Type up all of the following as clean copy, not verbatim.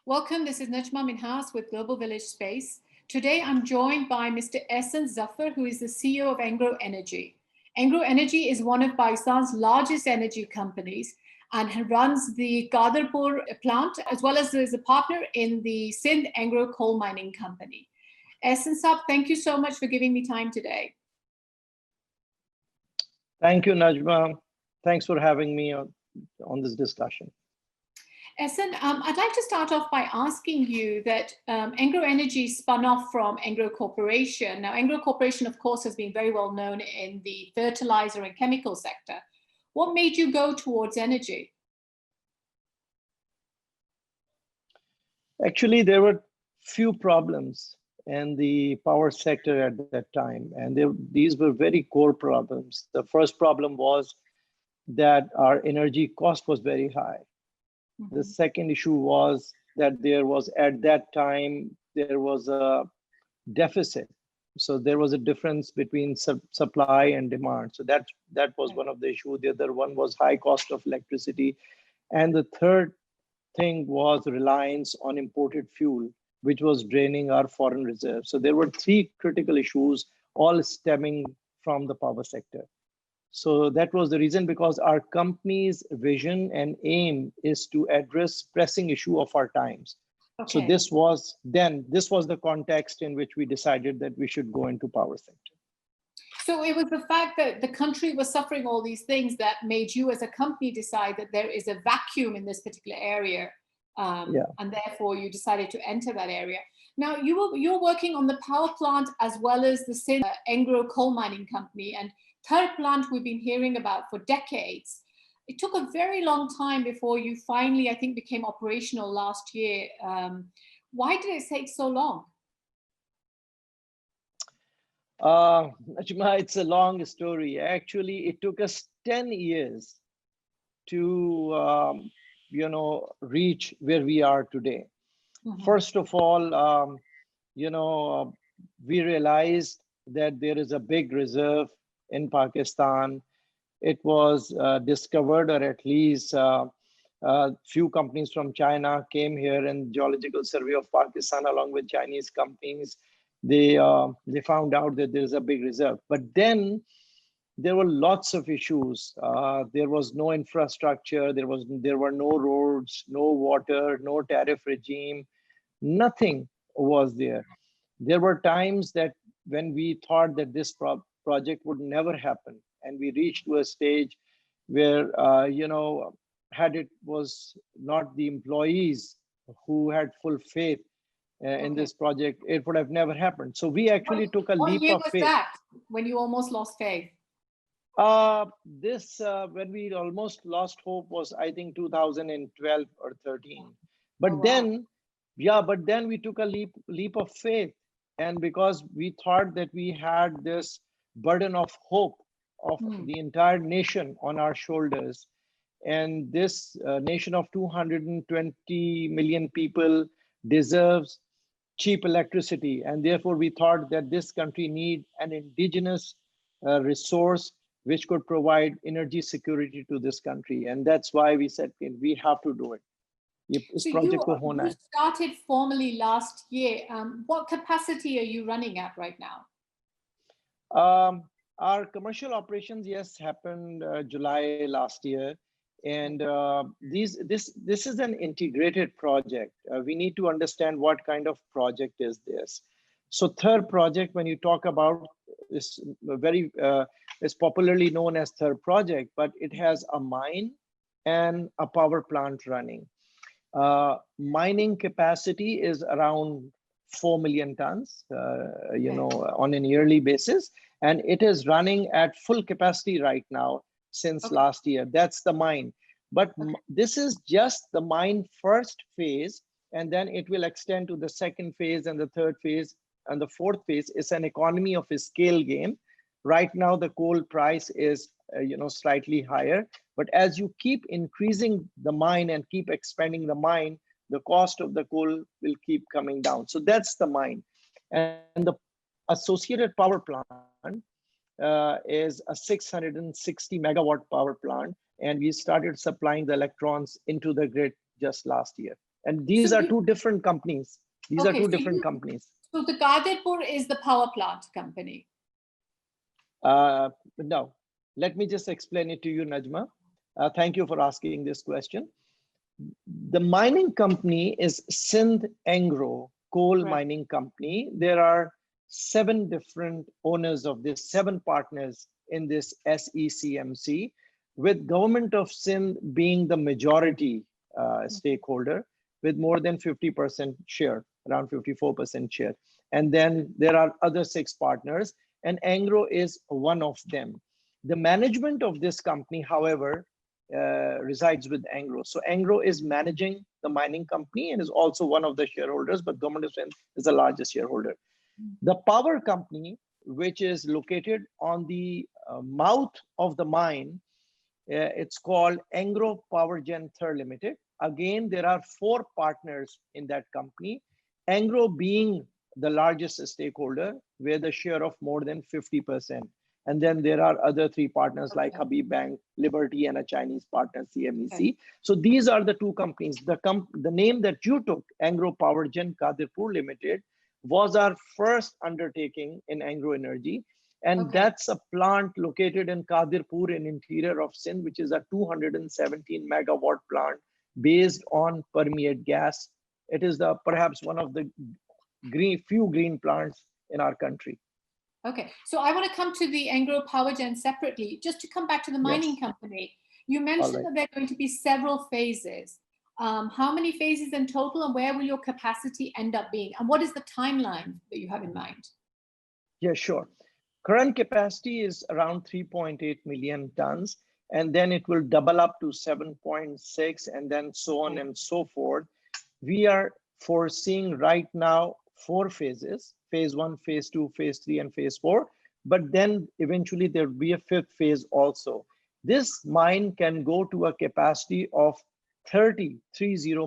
Welcome, this is Najma Minhas with Global Village Space. Today I'm joined by Mr. Ahsan Zafar, who is the CEO of Engro Energy. Engro Energy is one of Pakistan's largest energy companies and runs the Ghadarpur plant, as well as is a partner in the Sindh Engro Coal Mining Company. Ahsan Saab, thank you so much for giving me time today. Thank you, Najma. Thanks for having me on this discussion. Ahsan, I'd like to start off by asking you that Engro Energy spun off from Engro Corporation. Now, Engro Corporation, of course, has been very well known in the fertilizer and chemical sector. What made you go towards energy? Actually, there were few problems in the power sector at that time, and these were very core problems. The first problem was that our energy cost was very high. The second issue was that there was, at that time, there was a deficit. So there was a difference between supply and demand. So that was one of the issues. The other one was high cost of electricity. And the third thing was reliance on imported fuel, which was draining our foreign reserves. So there were three critical issues, all stemming from the power sector. So that was the reason, because our company's vision and aim is to address pressing issue of our times. Okay. So this was the context in which we decided that we should go into power sector. So it was the fact that the country was suffering all these things that made you as a company decide that there is a vacuum in this particular area. And therefore you decided to enter that area. Now you're working on the power plant as well as the Sindh Engro Coal Mining Company, and third plant we've been hearing about for decades. It took a very long time before you finally, I think, became operational last year. Why did it take so long? Najma, it's a long story. Actually, it took us 10 years to reach where we are today. First of all, we realized that there is a big reserve in Pakistan. It was discovered, or at least few companies from China came here, and Geological Survey of Pakistan, along with Chinese companies, they found out that there is a big reserve. But then there were lots of issues. There was no infrastructure. There were no roads, no water, no tariff regime. Nothing was there. There were times that when we thought that this project would never happen, and we reached to a stage where, had it was not the employees who had full faith in this project, it would have never happened. So we actually took a leap of faith. What year was that, when you almost lost faith? When we almost lost hope was, I think, 2012 or 13. But then we took a leap of faith. And because we thought that we had this burden of hope of the entire nation on our shoulders, and this nation of 220 million people deserves cheap electricity. And therefore we thought that this country need an indigenous resource which could provide energy security to this country. And that's why we said we have to do it. So you started formally last year. What capacity are you running at right now? Our commercial operations, yes, happened July last year. And this is an integrated project. We need to understand what kind of project is this. So third project, when you talk about, is is popularly known as third project, but it has a mine and a power plant running. Mining capacity is around 4 million tons, on a yearly basis. And it is running at full capacity right now since last year. That's the mine. But this is just the mine first phase, and then it will extend to the second phase and the third phase and the fourth phase. It's an economy of a scale game. Right now, the coal price is slightly higher, but as you keep increasing the mine and keep expanding the mine, the cost of the coal will keep coming down. So that's the mine. And the associated power plant is a 660 megawatt power plant, and we started supplying the electrons into the grid just last year. And these are two different companies. These are two so different companies. So the Qadirpur is the power plant company. No, let me just explain it to you, Najma. Thank you for asking this question. The mining company is Sindh Engro Coal Mining Company. There are 7 different owners of this, 7 partners in this SECMC, with government of Sindh being the majority stakeholder with more than 50% share, around 54% share. And then there are other 6 partners, and Engro is one of them. The management of this company, however, resides with Engro. So Engro is managing the mining company and is also one of the shareholders, but government of Sindh is the largest shareholder. The power company, which is located on the mouth of the mine, it's called Engro Power Gen Ther Limited. Again, there are 4 partners in that company, Engro being the largest stakeholder with a share of more than 50%. And then there are other 3 partners like Habib Bank, Liberty, and a Chinese partner, CMEC. So these are the 2 companies. The name that you took, Engro Power Gen Qadirpur Limited, was our first undertaking in Engro Energy. And that's a plant located in Qadirpur in interior of Sindh, which is a 217 megawatt plant based on permeate gas. It is perhaps one of the few green plants in our country. Okay, so I want to come to the Engro Power Gen separately. Just to come back to the mining company, you mentioned that there are going to be several phases. How many phases in total, and where will your capacity end up being? And what is the timeline that you have in mind? Yeah, sure. Current capacity is around 3.8 million tons, and then it will double up to 7.6, and then so on and so forth. We are foreseeing right now 4 phases, phase 1, phase 2, phase 3, and phase 4. But then eventually there'll be a 5th phase also. This mine can go to a capacity of 30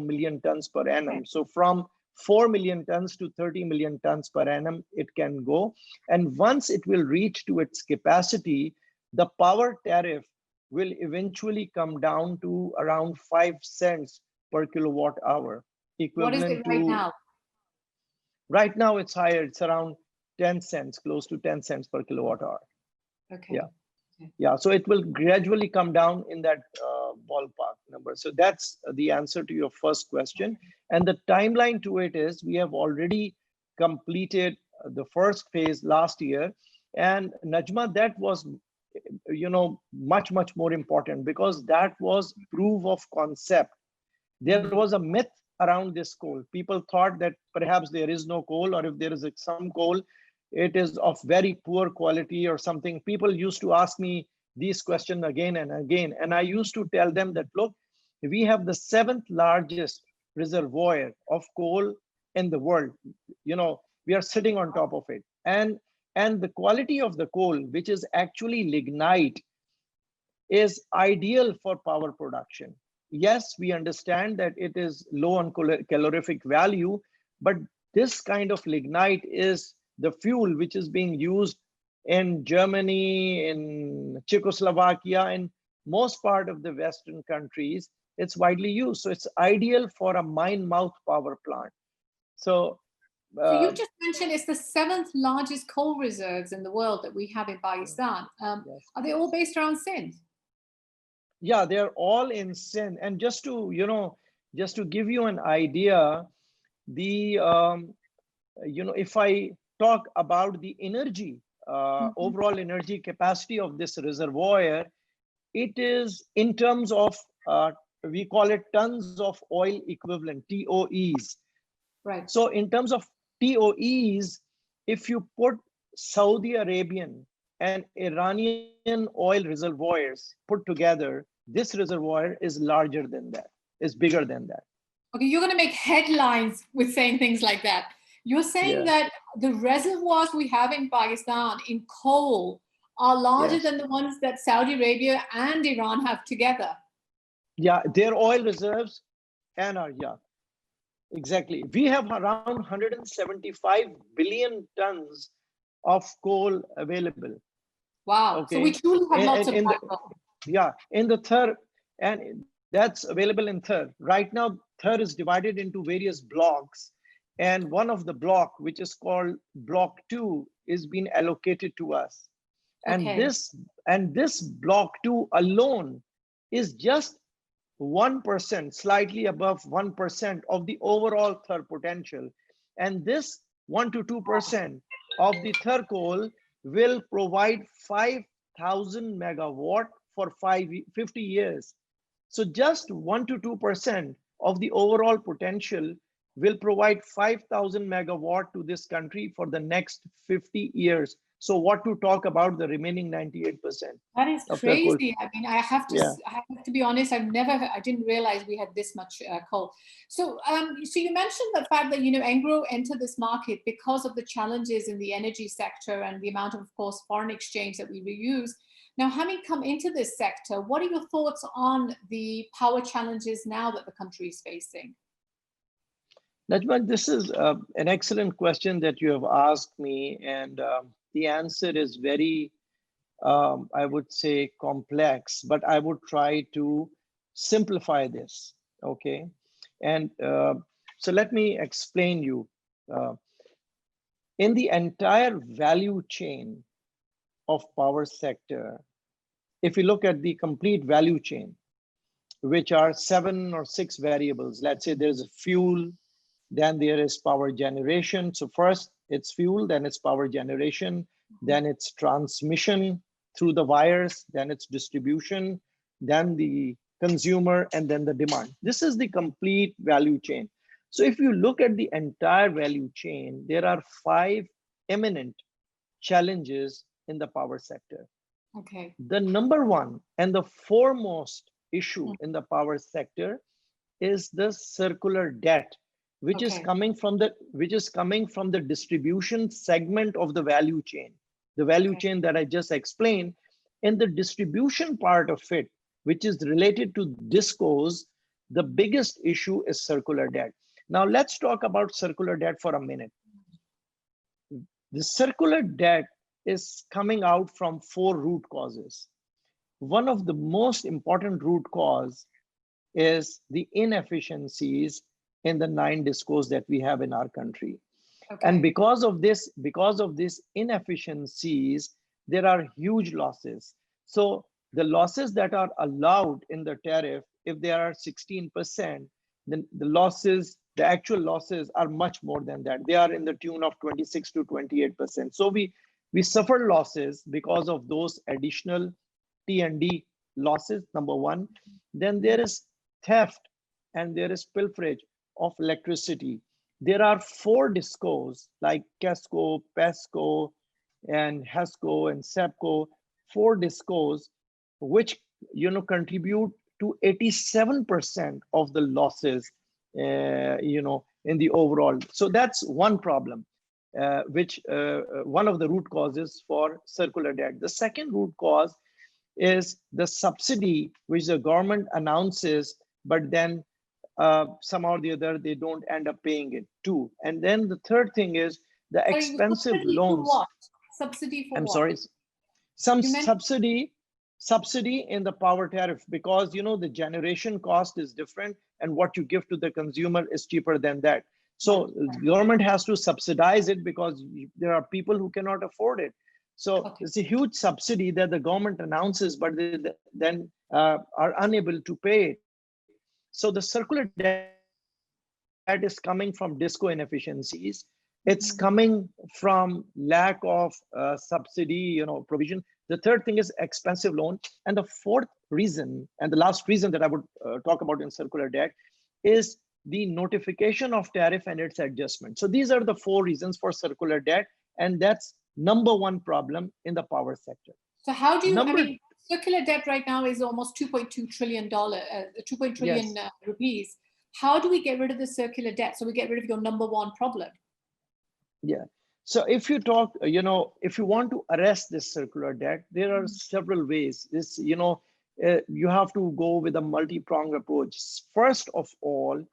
million tons per annum. So from 4 million tons to 30 million tons per annum, it can go. And once it will reach to its capacity, the power tariff will eventually come down to around 5 cents per kilowatt hour. What is it right now? Right now it's higher. It's around 10 cents, close to 10 cents per kilowatt hour. Okay. Yeah. So it will gradually come down in that ballpark number. So that's the answer to your first question. And the timeline to it is we have already completed the first phase last year. And Najma, that was, much, much more important because that was proof of concept. There was a myth around this coal. People thought that perhaps there is no coal, or if there is some coal, it is of very poor quality or something. People used to ask me these questions again and again. And I used to tell them that, look, we have the 7th largest reservoir of coal in the world. We are sitting on top of it. And the quality of the coal, which is actually lignite, is ideal for power production. Yes, we understand that it is low on calorific value, but this kind of lignite is the fuel which is being used in Germany, in Czechoslovakia, in most part of the Western countries. It's widely used. So it's ideal for a mine mouth power plant. So you just mentioned it's the 7th largest coal reserves in the world that we have in Pakistan. Are they all based around Sindh? Yeah, they're all in Sindh. And just to give you an idea, if I talk about the energy, overall energy capacity of this reservoir, it is in terms of, we call it tons of oil equivalent, TOEs. Right. So in terms of TOEs, if you put Saudi Arabian and Iranian oil reservoirs put together, this reservoir is larger than that, is bigger than that. Okay, you're going to make headlines with saying things like that. You're saying that the reservoirs we have in Pakistan in coal are larger than the ones that Saudi Arabia and Iran have together. Yeah, their oil reserves and our, exactly. We have around 175 billion tons of coal available. Wow. Okay. So we truly have lots of in the Thar, and that's available in Thar. Right now, Thar is divided into various blocks, and one of the block, which is called Block 2, is being allocated to us. And this Block 2 alone is just 1%, slightly above 1% of the overall Thar potential. And this 1 to 2% of the Thar coal will provide 5,000 megawatt for 50 years. So just 1 to 2% of the overall potential will provide 5,000 megawatt to this country for the next 50 years. So what to talk about the remaining 98%? That is crazy. I mean, I have to be honest. I didn't realize we had this much coal. So, so you mentioned the fact that, you know, Engro entered this market because of the challenges in the energy sector and the amount of course, foreign exchange that we use. Now, having come into this sector, what are your thoughts on the power challenges now that the country is facing? Najma, this is an excellent question that you have asked me, and the answer is very, I would say, complex, but I would try to simplify this, okay? And so let me explain you. In the entire value chain of power sector, if you look at the complete value chain, which are 7 or 6 variables, let's say there's a fuel, then there is power generation. So first it's fuel, then it's power generation, then it's transmission through the wires, then it's distribution, then the consumer, and then the demand. This is the complete value chain. So if you look at the entire value chain, there are 5 imminent challenges in the power sector. Okay. The number one and the foremost issue in the power sector is the circular debt, which is coming from the distribution segment of the value chain. The value chain that I just explained. In the distribution part of it, which is related to discos, the biggest issue is circular debt. Now let's talk about circular debt for a minute. The circular debt is coming out from 4 root causes. One of the most important root cause is the inefficiencies in the 9 discos that we have in our country. And because of these inefficiencies, there are huge losses. So the losses that are allowed in the tariff, if they are 16%, then the actual losses are much more than that. They are in the tune of 26 to 28%. So we suffer losses because of those additional T&D losses, number one. Then there is theft and there is pilferage of electricity. There are 4 discos like KESCO, PESCO, and HESCO and SEPCO, 4 discos, which contribute to 87% of the losses, in the overall. So that's one problem, which one of the root causes for circular debt. The second root cause is the subsidy which the government announces, but then somehow or the other they don't end up paying it too. And then the third thing is the expensive loans. For what? Subsidy for I'm what? sorry, some subsidy in the power tariff, because the generation cost is different and what you give to the consumer is cheaper than that. So the government has to subsidize it because there are people who cannot afford it. So it's a huge subsidy that the government announces, but they then are unable to pay it. So the circular debt is coming from disco inefficiencies. It's coming from lack of subsidy, provision. The third thing is expensive loan. And the fourth reason, and the last reason that I would talk about in circular debt, is the notification of tariff and its adjustment. So these are the 4 reasons for circular debt, and that's number one problem in the power sector. So how do you, circular debt right now is almost $2.2 trillion, 2.2 trillion rupees. How do we get rid of the circular debt so we get rid of your number one problem? Yeah. So if you talk, if you want to arrest this circular debt, there are several ways. This, you have to go with a multi-pronged approach. First of all,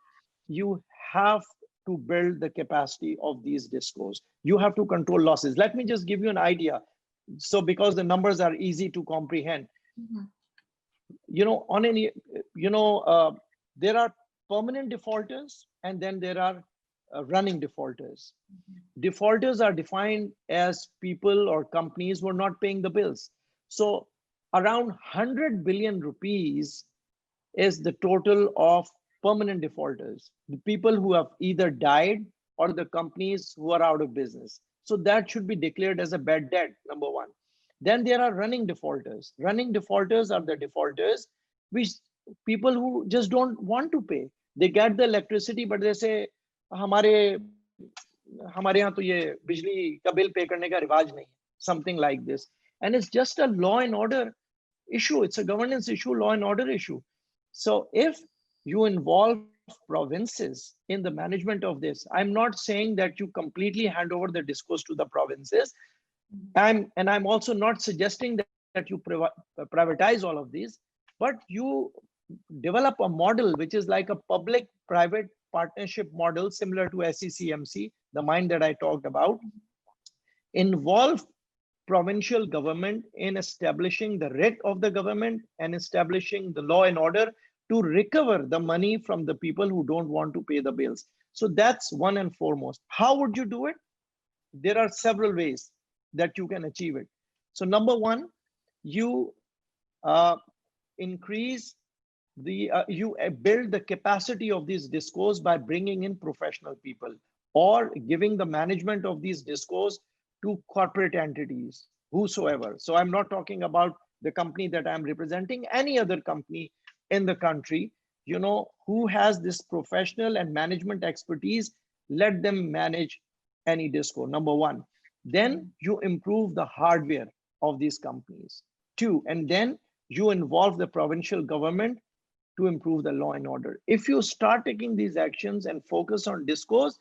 you have to build the capacity of these discos. You have to control losses. Let me just give you an idea. So because the numbers are easy to comprehend, on any, there are permanent defaulters, and then there are running defaulters. Defaulters are defined as people or companies who are not paying the bills. So around 100 billion rupees is the total of permanent defaulters, the people who have either died or the companies who are out of business. So that should be declared as a bad debt, number one. Then there are running defaulters. Running defaulters are the defaulters which people who just don't want to pay. They get the electricity, but they say, हमारे यहाँ तो ये बिजली का bill pay करने का रिवाज नहीं, something like this. And it's just a law and order issue. It's a governance issue, law and order issue. So if you involve provinces in the management of this, I'm not saying that you completely hand over the discourse to the provinces. And I'm also not suggesting that you privatize all of these, but you develop a model which is like a public-private partnership model similar to SECMC, the mine that I talked about. Involve provincial government in establishing the writ of the government and establishing the law and order to recover the money from the people who don't want to pay the bills. So that's one and foremost. How would you do it? There are several ways that you can achieve it. So number one, you increase the, you build the capacity of these discos by bringing in professional people or giving the management of these discos to corporate entities, whosoever. So I'm not talking about the company that I'm representing, any other company in the country, you know, who has this professional and management expertise, let them manage any disco, number one. Then you improve the hardware of these companies. Two, and then you involve the provincial government to improve the law and order. If you start taking these actions and focus on discos,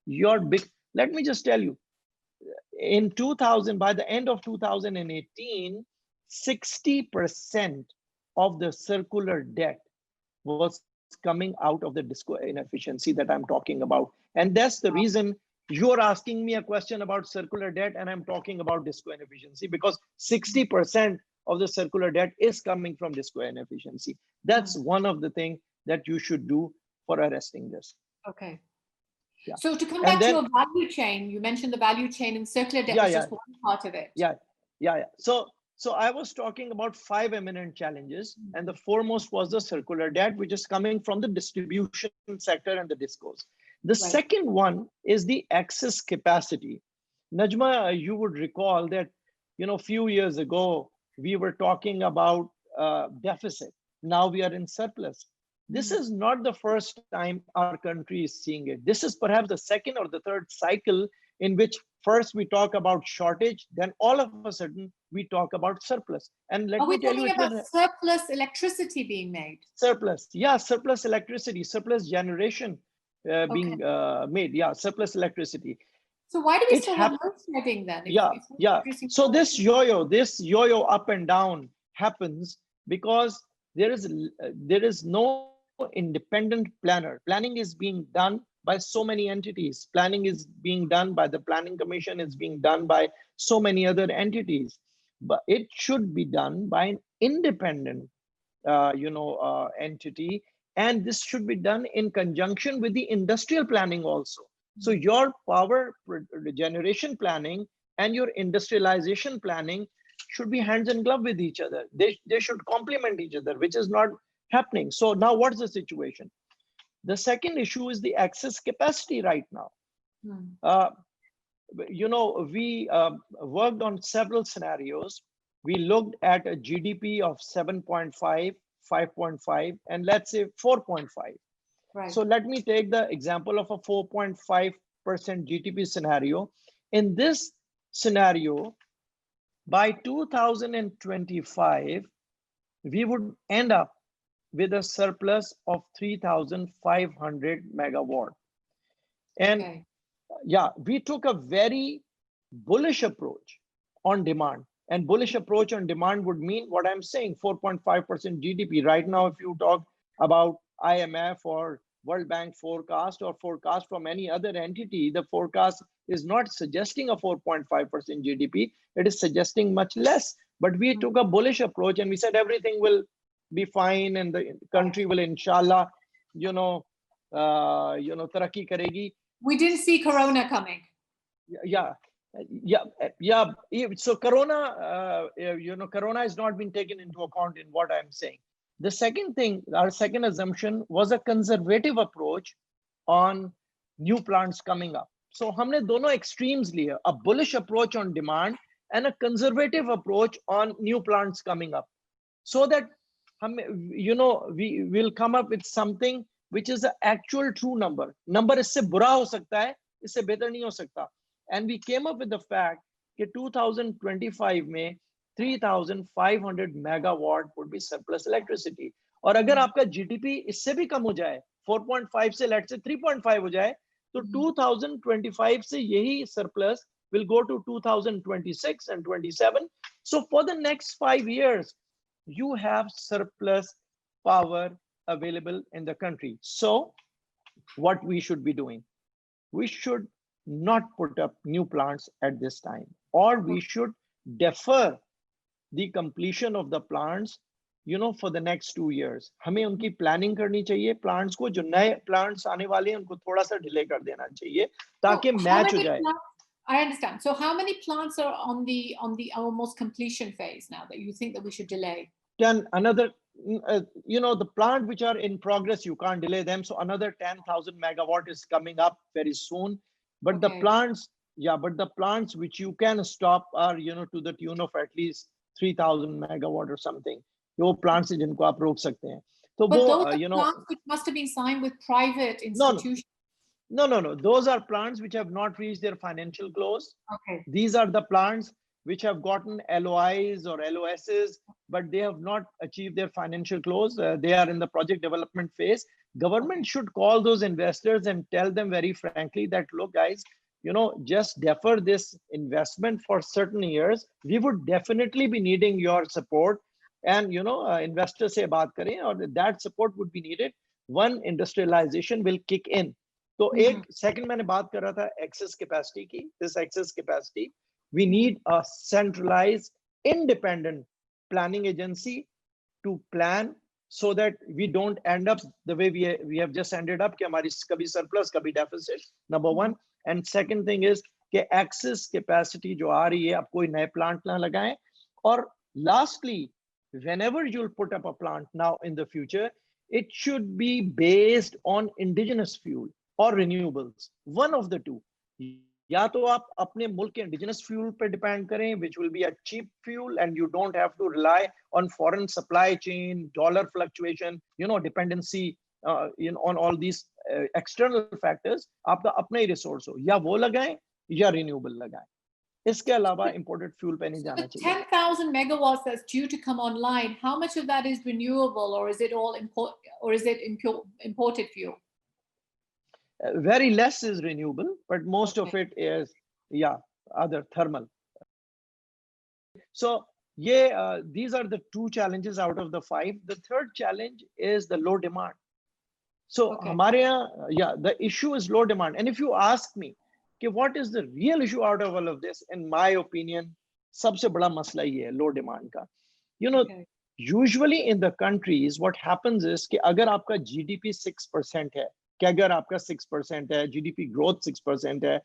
you're big. Let me just tell you, in 2000, by the end of 2018, 60% of the circular debt was coming out of the disco inefficiency that I'm talking about. And that's the reason you're asking me a question about circular debt and I'm talking about disco inefficiency, because 60% of the circular debt is coming from disco inefficiency. That's one of the things that you should do for arresting this. Okay. Yeah. So to come back to your value chain, you mentioned the value chain and circular debt was just one part of it. Yeah. So I was talking about 5 imminent challenges, and the foremost was the circular debt, which is coming from the distribution sector and the discos. The second one is the excess capacity. Najma, you would recall that, you know, a few years ago, we were talking about deficit. Now we are in surplus. This is not the first time our country is seeing it. This is perhaps the second or the third cycle in which first we talk about shortage, then all of a sudden we talk about surplus. And let me tell you, are we talking about surplus electricity being made? Surplus, yeah, surplus electricity, surplus generation being made, yeah, surplus electricity. So why do we still have load shedding then? So this yo-yo up and down happens because there is no independent planner. Planning is being done by so many entities. Planning is being done by the Planning Commission, it's being done by so many other entities. But it should be done by an independent entity. And this should be done in conjunction with the industrial planning also. So your power generation planning and your industrialization planning should be hands in glove with each other. They should complement each other, which is not happening. So now what's the situation? The second issue is the excess capacity right now. We worked on several scenarios. We looked at a GDP of 7.5, 5.5, and let's say 4.5. Right. So let me take the example of a 4.5% GDP scenario. In this scenario, by 2025, we would end up with a surplus of 3,500 megawatt. And we took a very bullish approach on demand. And bullish approach on demand would mean what I'm saying, 4.5% GDP. Right now, if you talk about IMF or World Bank forecast or forecast from any other entity, the forecast is not suggesting a 4.5% GDP. It is suggesting much less. But we took a bullish approach and we said everything will be fine and the country will, inshallah, तरक्की करेगी. We didn't see Corona coming. Yeah. So Corona, Corona has not been taken into account in what I'm saying. The second thing, our second assumption was a conservative approach on new plants coming up. So हमने दोनों extremes लिए, a bullish approach on demand and a conservative approach on new plants coming up, so that we will come up with something which is the actual true number. Number इससे बुरा हो सकता है, इससे बेहतर नहीं हो सकता. And we came up with the fact that 2025 में 3,500 megawatt would be surplus electricity. और अगर आपका GDP इससे भी कम हो जाए, 4.5 से let's say 3.5 हो जाए, तो 2025 से यही surplus will go to 2026 and 27. So for the next 5 years, you have surplus power available in the country. So what we should be doing? We should not put up new plants at this time, or we should defer the completion of the plants, for the next 2 years. हमें उनकी planning करनी चाहिए, plants को, जो नए plants आने वाले हैं उनको थोड़ा सा delay कर देना चाहिए ताकि match हो जाए. I understand. So how many plants are on the almost completion phase now that you think that we should delay? Then another, the plant which are in progress, you can't delay them. So another 10,000 megawatt is coming up very soon. But Okay. the plants which you can stop are, to the tune of at least 3,000 megawatt or something. वो plants हैं जिनको आप रोक सकते हैं. तो But वो, those are plants which must have been signed with private institutions. No. Those are plants which have not reached their financial close. Okay. These are the plants which have gotten LOIs or LOSs, but they have not achieved their financial close. They are in the project development phase. Government should call those investors and tell them very frankly that, look, guys, just defer this investment for certain years. We would definitely be needing your support. And, investors say baat kare, or that support would be needed when industrialization will kick in. So, second मैंने बात कर रहा था excess capacity की. This excess capacity, we need a centralized, independent planning agency to plan so that we don't end up the way we have just ended up कि हमारी कभी surplus कभी deficit. Number one. And second thing is कि excess capacity जो आ रही है, आप कोई नए plant ना लगाएं. और lastly, whenever you'll put up a plant now in the future, it should be based on indigenous fuel or renewables, one of the two. या तो आप अपने मुल्क के indigenous fuel पे depend करें, which will be a cheap fuel and you don't have to rely on foreign supply chain, dollar fluctuation, dependency on all these external factors. आपका अपना ही resource हो, या वो लगाएं या renewable लगाएं. इसके अलावा imported fuel पे नहीं जाना चाहिए. 10,000 megawatts that's due to come online, how much of that is renewable, or is it all imported fuel? Very less is renewable, but most of it is, other thermal. So these are the two challenges out of the 5. The third challenge is the low demand. So हमारे यहाँ, the issue is low demand. And if you ask me, what is the real issue out of all of this? In my opinion, सबसे बड़ा मसला ये है low demand का. Usually in the countries, what happens is कि अगर आपका GDP 6% है, कि अगर आपका 6% है, GDP growth 6% है,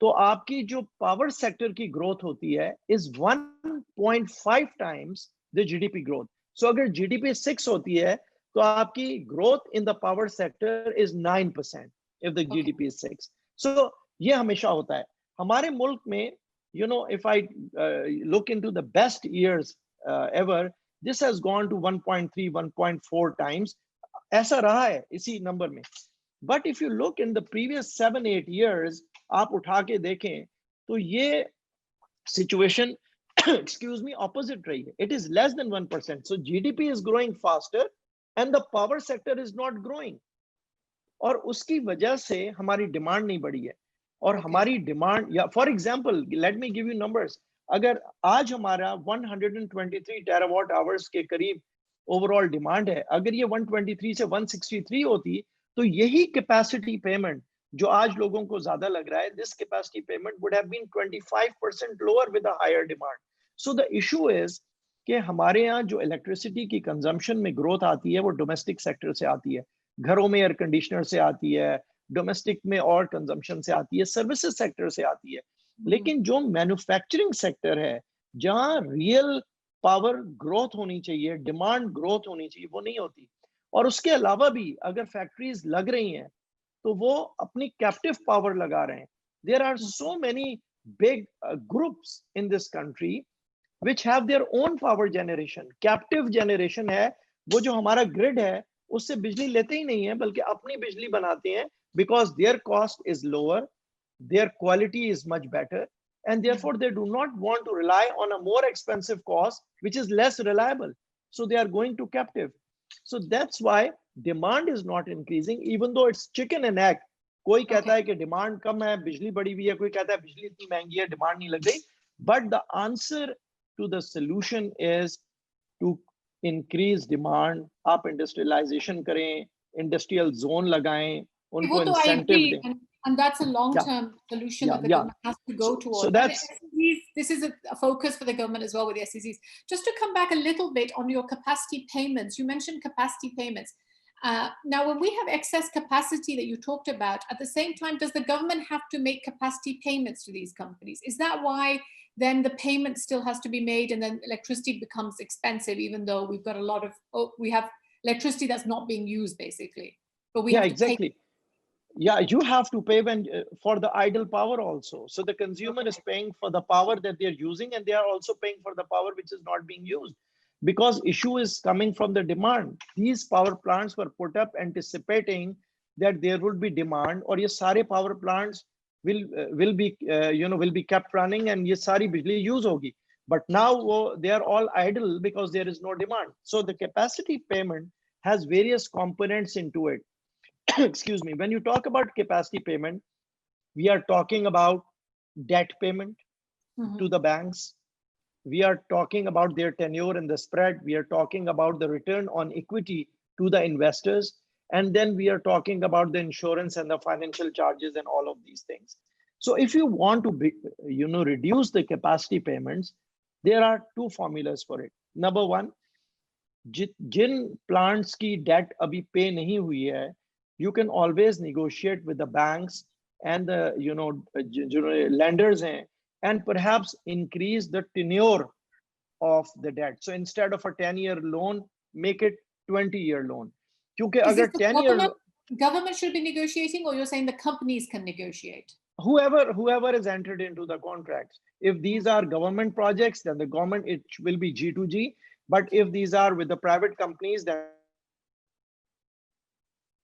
तो आपकी जो power sector की growth होती है is 1.5 times the GDP growth. So अगर GDP 6 होती है, तो आपकी growth in the power sector is 9% if the GDP is 6. So ये हमेशा होता है. हमारे मुल्क में, if I look into the best years ever, this has gone to 1.3, 1.4 times. ऐसा रहा है इसी number में. But if you look in the previous 7-8 years, आप उठा के देखें, तो ये situation, opposite रही है. It is less than 1%. So GDP is growing faster and the power sector is not growing. और उसकी वजह से हमारी demand नहीं बढ़ी है. और हमारी demand, for example, let me give you numbers. अगर आज हमारा 123 terawatt hours के करीब overall demand है, अगर ये 123 से 163 होती, तो यही capacity payment जो आज लोगों को ज्यादा लग रहा है, this capacity payment would have been 25% lower with a higher demand. So the issue is कि हमारे यहाँ जो electricity की consumption में growth आती है, वो domestic sector से आती है. घरों में एयर कंडीशनर से आती है, डोमेस्टिक में और कंजम्पशन से आती है, सर्विसेज सेक्टर से आती है। लेकिन जो मैन्युफैक्चरिंग सेक्टर है, जहां रियल पावर ग्रोथ होनी चाहिए, डिमांड ग्रोथ होनी चाहिए, वो नहीं होती। और उसके अलावा भी अगर फैक्ट्रीज लग रही हैं तो वो अपनी कैप्टिव पावर लगा रहे हैं। There are so many big groups in this country which have their own power generation, captive generation है, वो जो हमारा ग्रिड है उससे बिजली लेते ही नहीं है, बल्कि अपनी बिजली बनाते हैं, because their cost is lower, their quality is much better, and therefore they do not want to rely on a more expensive cost which is less reliable, so they are going to captive. So that's why demand is not increasing, even though it's chicken and egg. कोई कहता है कि demand कम है, बिजली बढ़ी हुई है, कोई कहता है बिजली इतनी महंगी है, डिमांड नहीं लग रही. But the answer to the solution is to increase demand. आप इंडस्ट्रियलाइजेशन करें, इंडस्ट्रियल जोन लगाएं, उनको इंसेंटिव दें. And that's a long-term solution that the government has to go towards. So that's, this is a focus for the government as well with the SEZs. Just to come back a little bit on your capacity payments, you mentioned capacity payments. Now, when we have excess capacity that you talked about, at the same time, does the government have to make capacity payments to these companies? Is that why then the payment still has to be made and then electricity becomes expensive, even though we've got a lot of, we have electricity that's not being used basically? But we have to exactly. Yeah, you have to pay when for the idle power also. So the consumer is paying for the power that they're using, and they are also paying for the power which is not being used, because issue is coming from the demand. These power plants were put up anticipating that there would be demand, or ye sare power plants will be kept running, and ye sari bijli use hogi. But now they are all idle because there is no demand. So the capacity payment has various components into it. Excuse me. When you talk about capacity payment, we are talking about debt payment to the banks. We are talking about their tenure and the spread. We are talking about the return on equity to the investors. And then we are talking about the insurance and the financial charges and all of these things. So if you want to reduce the capacity payments, there are two formulas for it. Number one, Jin plants की debt अभी pay नहीं हुई है, you can always negotiate with the banks and the lenders and perhaps increase the tenure of the debt. So instead of a 10-year loan, make it 20-year loan. Kyunki agar 10-year government should be negotiating, or you're saying the companies can negotiate? Whoever is entered into the contracts. If these are government projects, then the government, it will be G2G. But if these are with the private companies, then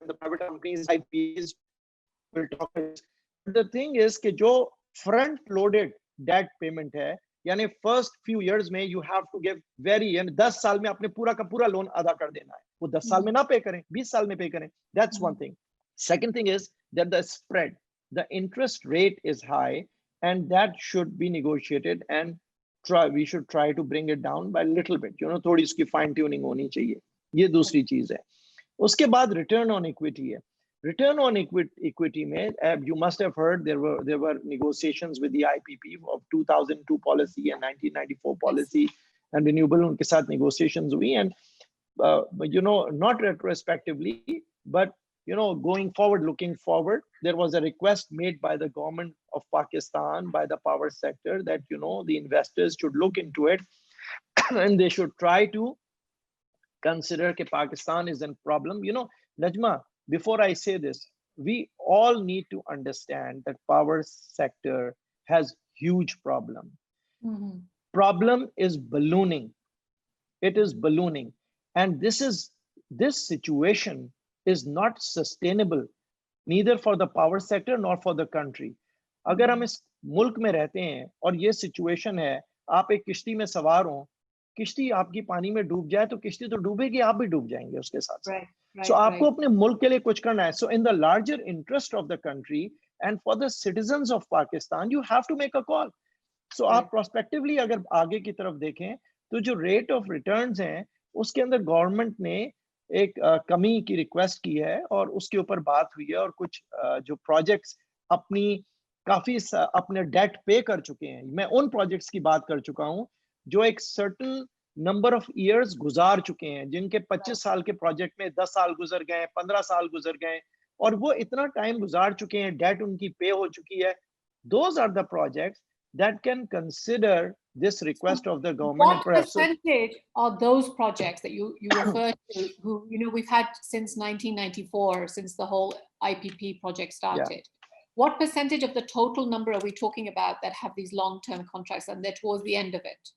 the private companies IPs will talk. The thing is कि जो front loaded debt payment है, यानी first few years में you have to give यानी 10 साल में अपने पूरा का पूरा लोन अदा कर देना है. वो 10 साल में ना पे करें, 20 साल में पे करें. That's one thing. Second thing is that the spread, the interest rate is high, and that should be negotiated, and we should try to bring it down by a little bit. थोड़ी इसकी fine tuning होनी चाहिए. ये दूसरी चीज है. उसके बाद return on equity है. Return on equity में, you must have heard there were negotiations with the IPP of 2002 policy and 1994 policy, and renewable उनके साथ negotiations हुई, and not retrospectively, but going forward, looking forward, there was a request made by the government of Pakistan, by the power sector, that the investors should look into it and they should try to consider that Pakistan is a problem. Najma, before I say this, we all need to understand that power sector has huge problem. Problem is ballooning. It is ballooning. And this situation is not sustainable, neither for the power sector nor for the country. अगर हम इस मुल्क में रहते हैं और ये situation है, आप एक किश्ती में सवार हो, किश्ती आपकी पानी में डूब जाए तो किश्ती तो डूबेगी, आप भी डूब जाएंगे उसके साथ. So आपको अपने मुल्क के लिए कुछ करना है. So in the larger interest of the country and for the citizens of Pakistan, you have to make a call. So आप prospectively अगर आगे की तरफ देखें तो जो rate of returns हैं उसके अंदर गवर्नमेंट ने एक कमी की रिक्वेस्ट की है और उसके ऊपर बात हुई है, और कुछ जो प्रोजेक्ट्स काफी अपने डेट पे कर चुके हैं. मैं उन प्रोजेक्ट्स की बात कर चुका हूं जो एक सर्टेन नंबर ऑफ ईयर्स गुजार चुके हैं, जिनके 25 साल के प्रोजेक्ट में 10 साल गुजर गए, 15 साल गुजर गए, और वो इतना टाइम गुजार चुके हैं, डेट उनकी पे हो चुकी है. Those are the projects that can consider this request of the government. What percentage of those projects that you refer to, who, you know, we've had since 1994, since the whole IPP project started, what percentage of the total number are we talking about that have these long-term contracts and they're towards the end of it?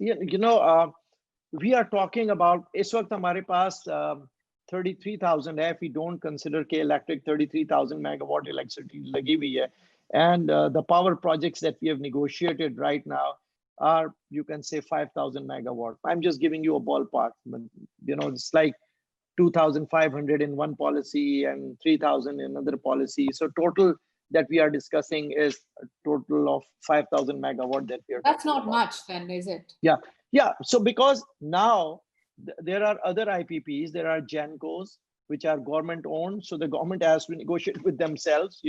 We are talking about, इस वक्त हमारे पास 33,000 है, if we don't consider के electric 33,000 megawatt electricity लगी हुई है, and the power projects that we have negotiated right now are, you can say, 5,000 megawatt. I'm just giving you a ballpark, but, it's like 2,500 in one policy and 3,000 in another policy. So total that we are discussing is a total of 5,000 megawatt that we are. That's not much then, is it? Yeah. So because now there are other IPPs, there are GENCOs, which are government owned. So the government has to negotiate with themselves,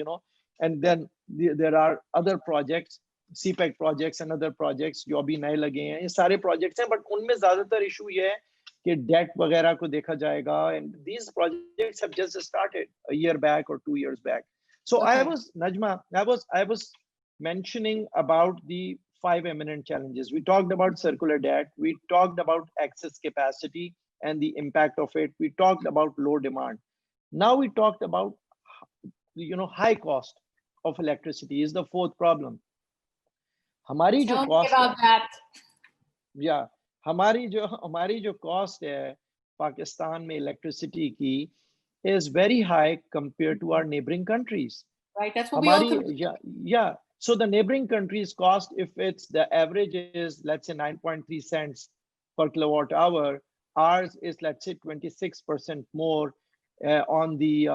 and then there are other projects, CPEC projects and other projects जो अभी नए लगे हैं. ये सारे projects हैं, but उनमें ज़्यादातर issue ये है कि debt वगैरह को देखा जाएगा, and these projects have just started a year back or 2 years back. So okay. Najma, I was mentioning about the 5 imminent challenges. We talked about circular debt. We talked about excess capacity and the impact of it. We talked about low demand. Now we talked about, high cost of electricity is the 4th problem. हमारी जो cost है, हमारी जो cost है पाकिस्तान में electricity की is very high compared to our neighboring countries. Right, that's what we all yeah. So the neighboring countries' cost, if it's the average is, let's say, 9.3 cents per kilowatt hour, ours is, let's say, 26% more on the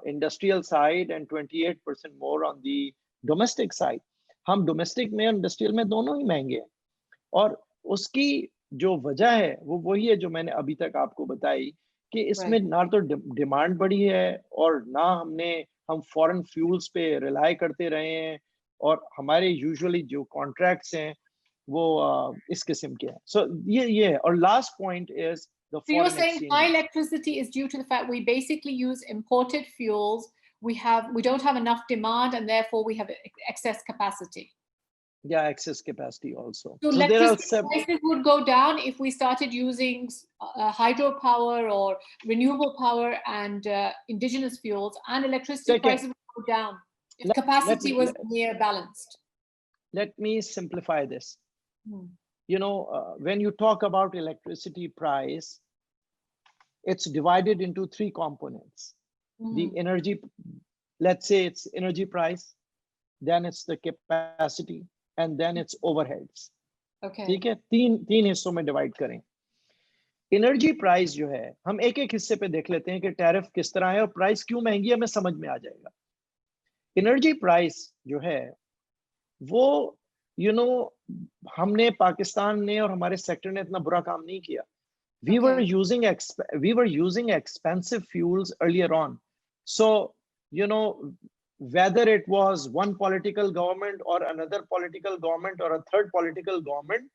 industrial side and 28% more on the domestic side. हम domestic में industrial में दोनों ही महंगे हैं, और उसकी जो वजह है वो वही है जो मैंने अभी तक आपको बताई कि इसमें ना तो डिमांड बढ़ी है और ना हम फॉरेन फ्यूल्स पे रिलाई करते रहे हैं, और हमारे यूजुअली जो कॉन्ट्रैक्ट्स हैं वो इस किस्म के हैं. सो ये है. और last point is the So you're saying high electricity is due to the fact we basically use imported fuels. We don't have enough demand, and therefore we have excess capacity. Yeah, excess capacity also. So electricity prices would go down if we started using hydropower or renewable power and indigenous fuels, and electricity prices would go down if capacity was near balanced. Let me simplify this. When you talk about electricity price, it's divided into 3 components. The energy, let's say it's energy price, then it's the capacity, and then it's overheads. Okay. ठीक है, तीन हिस्सों में divide करें. Energy price जो है, हम एक एक हिस्से पे देख लेते हैं कि टैरिफ किस तरह है और प्राइस क्यों महंगी है, हमें समझ में आ जाएगा. एनर्जी प्राइस जो है वो हमने, पाकिस्तान ने और हमारे सेक्टर ने इतना बुरा काम नहीं किया. We were using expensive fuels earlier on. So, whether it was one political government or another political government or a third political government,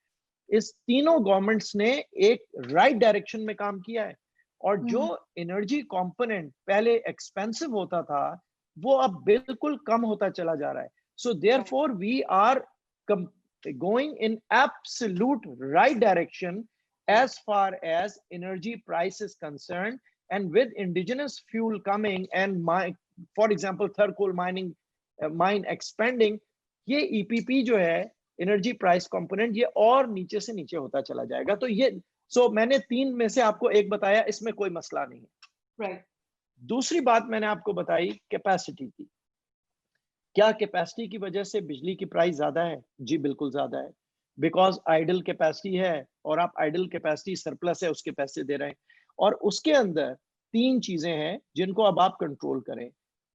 इस तीनों गवर्नमेंट्स ने एक राइट डायरेक्शन में काम किया है. और जो एनर्जी कंपोनेंट पहले एक्सपेंसिव होता था वो अब बिल्कुल कम होता चला जा रहा है. So therefore we are going in absolute right direction as far as energy price is concerned, and with indigenous fuel coming and for example third coal mine expanding, ये EPP जो है एनर्जी प्राइस कंपोनेंट ये और नीचे से नीचे होता चला जाएगा. तो ये मैंने 3 में से आपको एक बताया, इसमें कोई मसला नहीं है. Right. दूसरी बात मैंने आपको बताई कैपेसिटी की. क्या कैपेसिटी की वजह से बिजली की प्राइस ज्यादा है? जी बिल्कुल ज्यादा है, बिकॉज आइडल कैपेसिटी है और आप आइडल कैपेसिटी सरप्लस है उसके पैसे दे रहे हैं. और उसके अंदर 3 चीजें हैं जिनको अब आप कंट्रोल करें.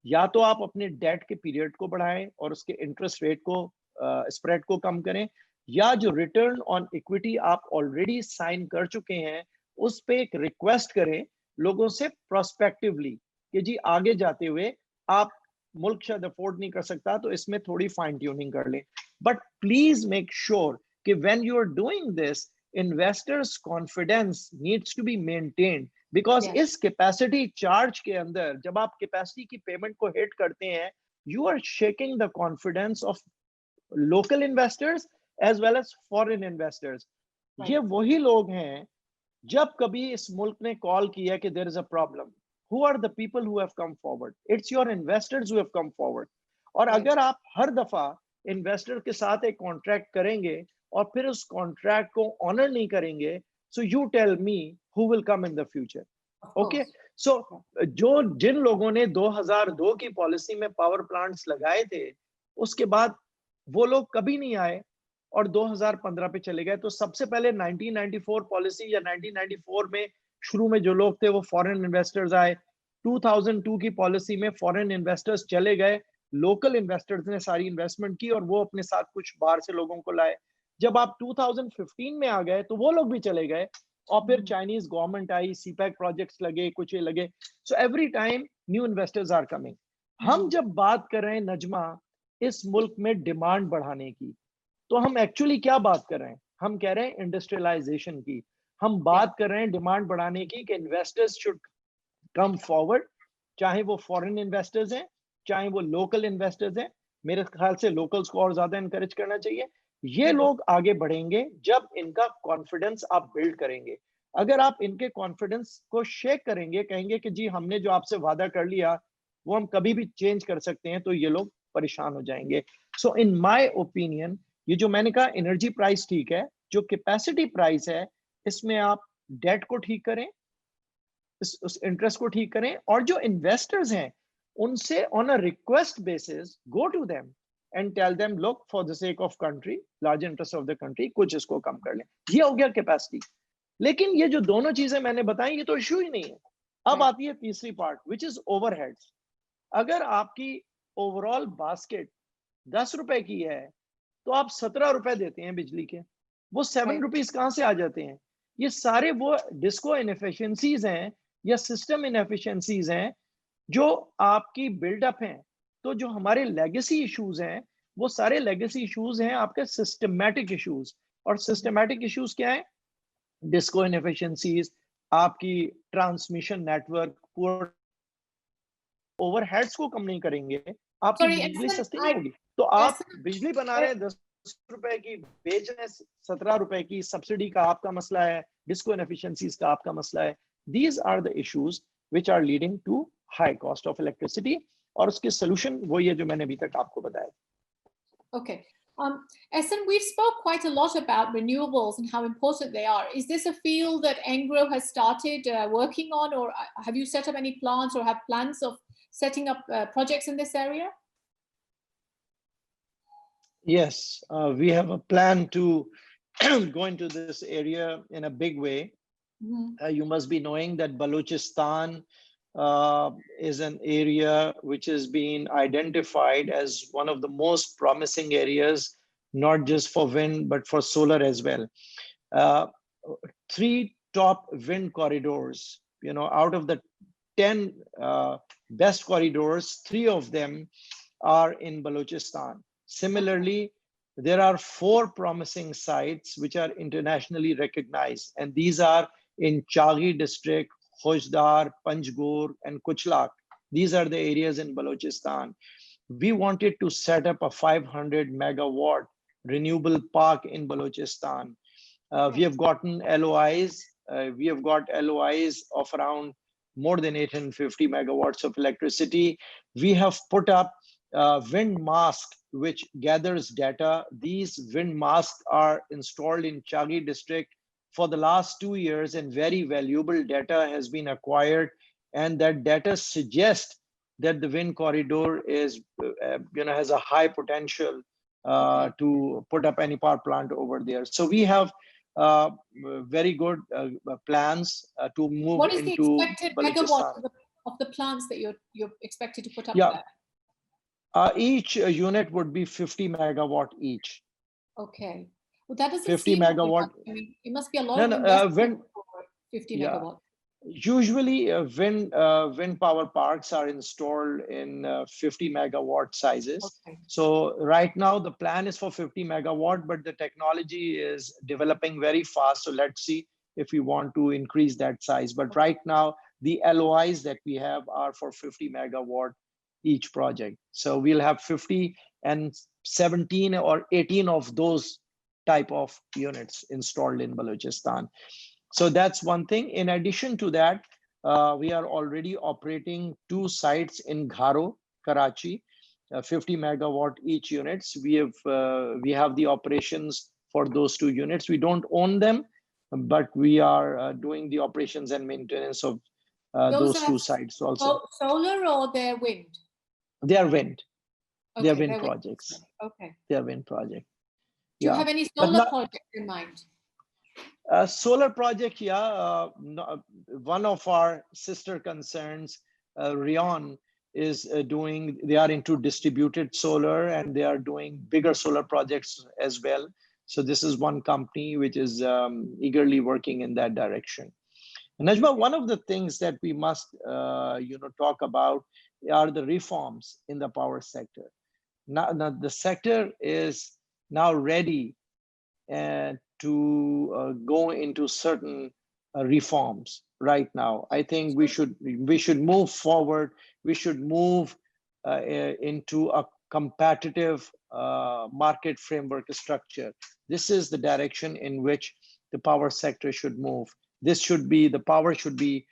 या तो आप अपने डेट के पीरियड को बढ़ाएं और उसके इंटरेस्ट रेट को स्प्रेड को कम करें, या जो रिटर्न ऑन इक्विटी आप ऑलरेडी साइन कर चुके हैं उस पे एक रिक्वेस्ट करें लोगों से प्रोस्पेक्टिवली कि जी आगे जाते हुए आप, मुल्क शायद अफोर्ड नहीं कर सकता तो इसमें थोड़ी फाइन ट्यूनिंग कर लें, बट प्लीज मेक श्योर कि when you are doing this, investors confidence needs to be maintained, because इस capacity charge के अंदर जब आप capacity की payment को hit करते हैं, you are shaking the confidence of local investors as well as foreign investors. ये वही लोग हैं जब कभी इस मुल्क ने कॉल किया कि there is a problem, who are the people who have come forward? It's your investors who have come forward. और अगर आप हर दफा इन्वेस्टर के साथ एक कॉन्ट्रैक्ट करेंगे और फिर उस कॉन्ट्रैक्ट को ऑनर नहीं करेंगे, so you tell me who will come in the future. Okay, so जिन लोगों ने 2002 की पॉलिसी में पावर प्लांट्स लगाए थे, उसके बाद वो लोग कभी नहीं आए और 2015 पे चले गए। तो सबसे पहले 1994 पॉलिसी या 1994 में शुरू में जो लोग थे वो फॉरेन इन्वेस्टर्स आए। 2002 की पॉलिसी में फॉरेन इन्वेस्टर्स चले गए, लोकल इन्वेस्टर्स ने सारी इन्वेस्टमेंट की और वो अपने साथ कुछ बाहर से लोगों को लाए। जब आप 2015 में आ गए तो वो लोग भी चले गए और फिर चाइनीज गवर्नमेंट आई, सीपैक प्रोजेक्ट्स लगे, कुछ ये लगे। So every time new investors are coming. हम जब बात कर रहे हैं नजमा इस मुल्क में डिमांड बढ़ाने की, तो हम एक्चुअली क्या बात कर रहे हैं? हम कह रहे हैं इंडस्ट्रियलाइजेशन की, हम बात कर रहे हैं डिमांड बढ़ाने की कि इन्वेस्टर्स शुड कम फॉरवर्ड, चाहे वो फॉरेन इन्वेस्टर्स हैं, चाहे वो लोकल इन्वेस्टर्स हैं। मेरे ख्याल से लोकल्स को और ज्यादा एनकरेज करना चाहिए। ये लोग आगे बढ़ेंगे जब इनका कॉन्फिडेंस आप बिल्ड करेंगे। अगर आप इनके कॉन्फिडेंस को शेक करेंगे, कहेंगे कि जी हमने जो आपसे वादा कर लिया वो हम कभी भी चेंज कर सकते हैं, तो ये लोग परेशान हो जाएंगे। सो इन माय ओपिनियन, ये जो मैंने कहा एनर्जी प्राइस ठीक है, जो कैपेसिटी प्राइस है इसमें आप डेट को ठीक करें, उस इंटरेस्ट को ठीक करें, और जो इन्वेस्टर्स हैं उनसे on a request basis go to them and tell them look for the sake of country, large interest of the country, कुछ इसको कम कर लें। ये हो गया कैपेसिटी। लेकिन ये जो दोनों चीजें मैंने बताई ये तो इश्यू ही नहीं है। अब आती है तीसरी पार्ट विच इज ओवरहेड्स। अगर आपकी ओवरऑल बास्केट 10 रुपए की है तो आप 17 रुपए देते हैं बिजली के, वो 7 रुपीज कहां से आ जाते हैं? ये सारे वो डिस्को इनएफिशिएंसीज हैं या सिस्टम इनएफिशिएंसीज हैं जो आपकी बिल्डअप हैं। तो जो हमारे लेगेसी इश्यूज हैं वो सारे लेगेसी इश्यूज हैं आपके सिस्टमैटिक इश्यूज। और सिस्टमैटिक इश्यूज क्या है? डिस्को इनएफिशिएंसीज, आपकी ट्रांसमिशन नेटवर्क, पूरा ओवरहेड्स को कम नहीं करेंगे, आपकी बिजली सस्ती नहीं होगी। तो आप बिजली बना रहे हैं 10 रुपए की, बेच रहे हैं 17 रुपए की, सब्सिडी का आपका मसला है, डिस्को इनएफिशिएंसीज का आपका मसला है। These are the issues which are leading to high cost of electricity, और उसके solution वो ये जो मैंने अभी तक आपको बताया। Okay. Ahsan, we've spoke quite a lot about renewables and how important they are. Is this a field that Engro has started working on, or have you set up any plans or have plans of setting up projects in this area? Yes, we have a plan to go into this area in a big way. You must be knowing that Balochistan is an area which has been identified as one of the most promising areas, not just for wind, but for solar as well. 3 top wind corridors, you know, out of the 10 best corridors, 3 of them are in Balochistan. Similarly, there are 4 promising sites which are internationally recognized, and these are in Chagi district, Khojdar, Panjgur, and Kuchlak. These are the areas in Balochistan. We wanted to set up a 500 megawatt renewable park in Balochistan. We have gotten LOIs. We have got LOIs of around more than 850 megawatts of electricity. We have put up wind mask which gathers data. These wind masks are installed in Chagi district for the last 2 years, and very valuable data has been acquired, and that data suggests that the wind corridor is has a high potential to put up any power plant over there. So we have very good plans to move into. What is the expected megawatt of the plants that you're expected to put up there? Each unit would be 50 megawatt each. Okay. Well, that doesn't 50 seem megawatt. I mean, it must be a lot of investment for 50 megawatt. Usually wind power parks are installed in 50 megawatt sizes. Okay. So right now the plan is for 50 megawatt, but the technology is developing very fast. So let's see if we want to increase that size. But right now the LOIs that we have are for 50 megawatt each project. So we'll have 50 and 17 or 18 of those type of units installed in Balochistan. So that's one thing. In addition to that, we are already operating 2 sites in Gharo, Karachi, 50 megawatt each units. We have the operations for those 2 units. We don't own them, but we are doing the operations and maintenance of those 2 sites also. Solar or they're wind? They are wind. Okay, they are wind projects. Okay. They are wind projects. Do you have any solar projects in mind? Solar project, yeah. One of our sister concerns, Rion, is they are into distributed solar and they are doing bigger solar projects as well. So this is one company which is eagerly working in that direction. Najma, one of the things that we must talk about are the reforms in the power sector. Now the sector is now ready to go into certain reforms right now. I think we should move forward. We should move into a competitive market framework structure. This is the direction in which the power sector should move. The power should be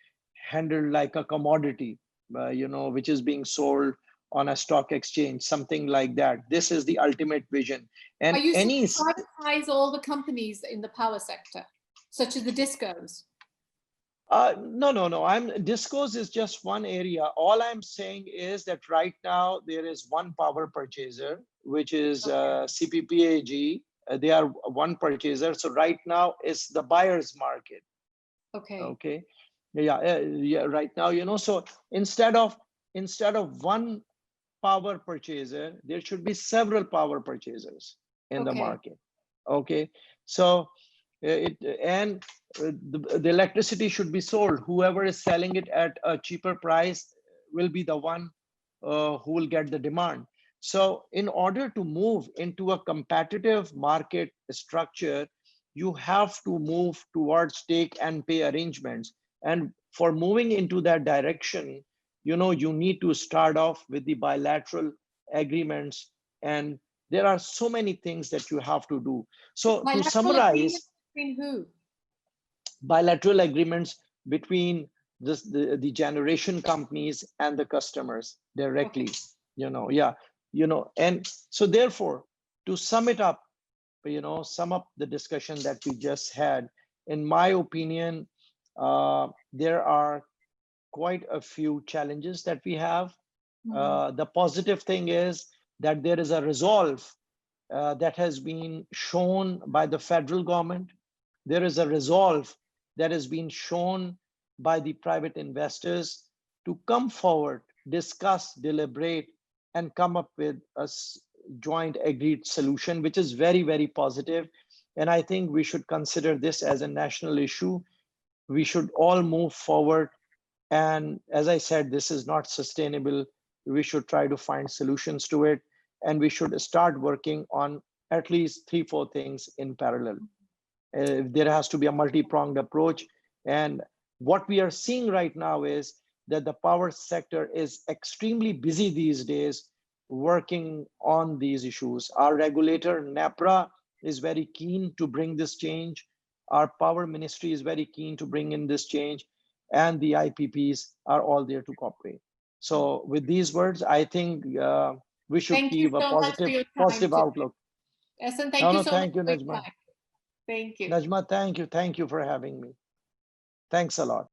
handled like a commodity, which is being sold on a stock exchange, something like that. This is the ultimate vision. And are you saying privatize all the companies in the power sector, such as the discos? No. Discos is just one area. All I'm saying is that right now there is one power purchaser, which is CPPAG. They are one purchaser. So right now it's the buyer's market. Okay. Yeah. Right now, so instead of one power purchaser, there should be several power purchasers in the market. Okay. So the electricity should be sold. Whoever is selling it at a cheaper price will be the one who will get the demand. So in order to move into a competitive market structure, you have to move towards take and pay arrangements. And for moving into that direction, you need to start off with the bilateral agreements. And there are so many things that you have to do. So to summarize, between who? Bilateral agreements between the generation companies and the customers directly, and so therefore, to sum it up, sum up the discussion that we just had, in my opinion, there are quite a few challenges that we have. The positive thing is that there is a resolve that has been shown by the federal government. There is a resolve that has been shown by the private investors to come forward, discuss, deliberate, and come up with a joint agreed solution, which is very, very positive. And I think we should consider this as a national issue. We should all move forward. And as I said, this is not sustainable. We should try to find solutions to it. And we should start working on at least 3-4 things in parallel. There has to be a multi-pronged approach. And what we are seeing right now is that the power sector is extremely busy these days working on these issues. Our regulator, NERA, is very keen to bring this change. Our power ministry is very keen to bring in this change. And the IPPs are all there to cooperate. So with these words, I think we should keep a positive outlook. Ahsan, thank you so much. Thank you, Najma. Thank you. Najma, thank you for having me. Thanks a lot.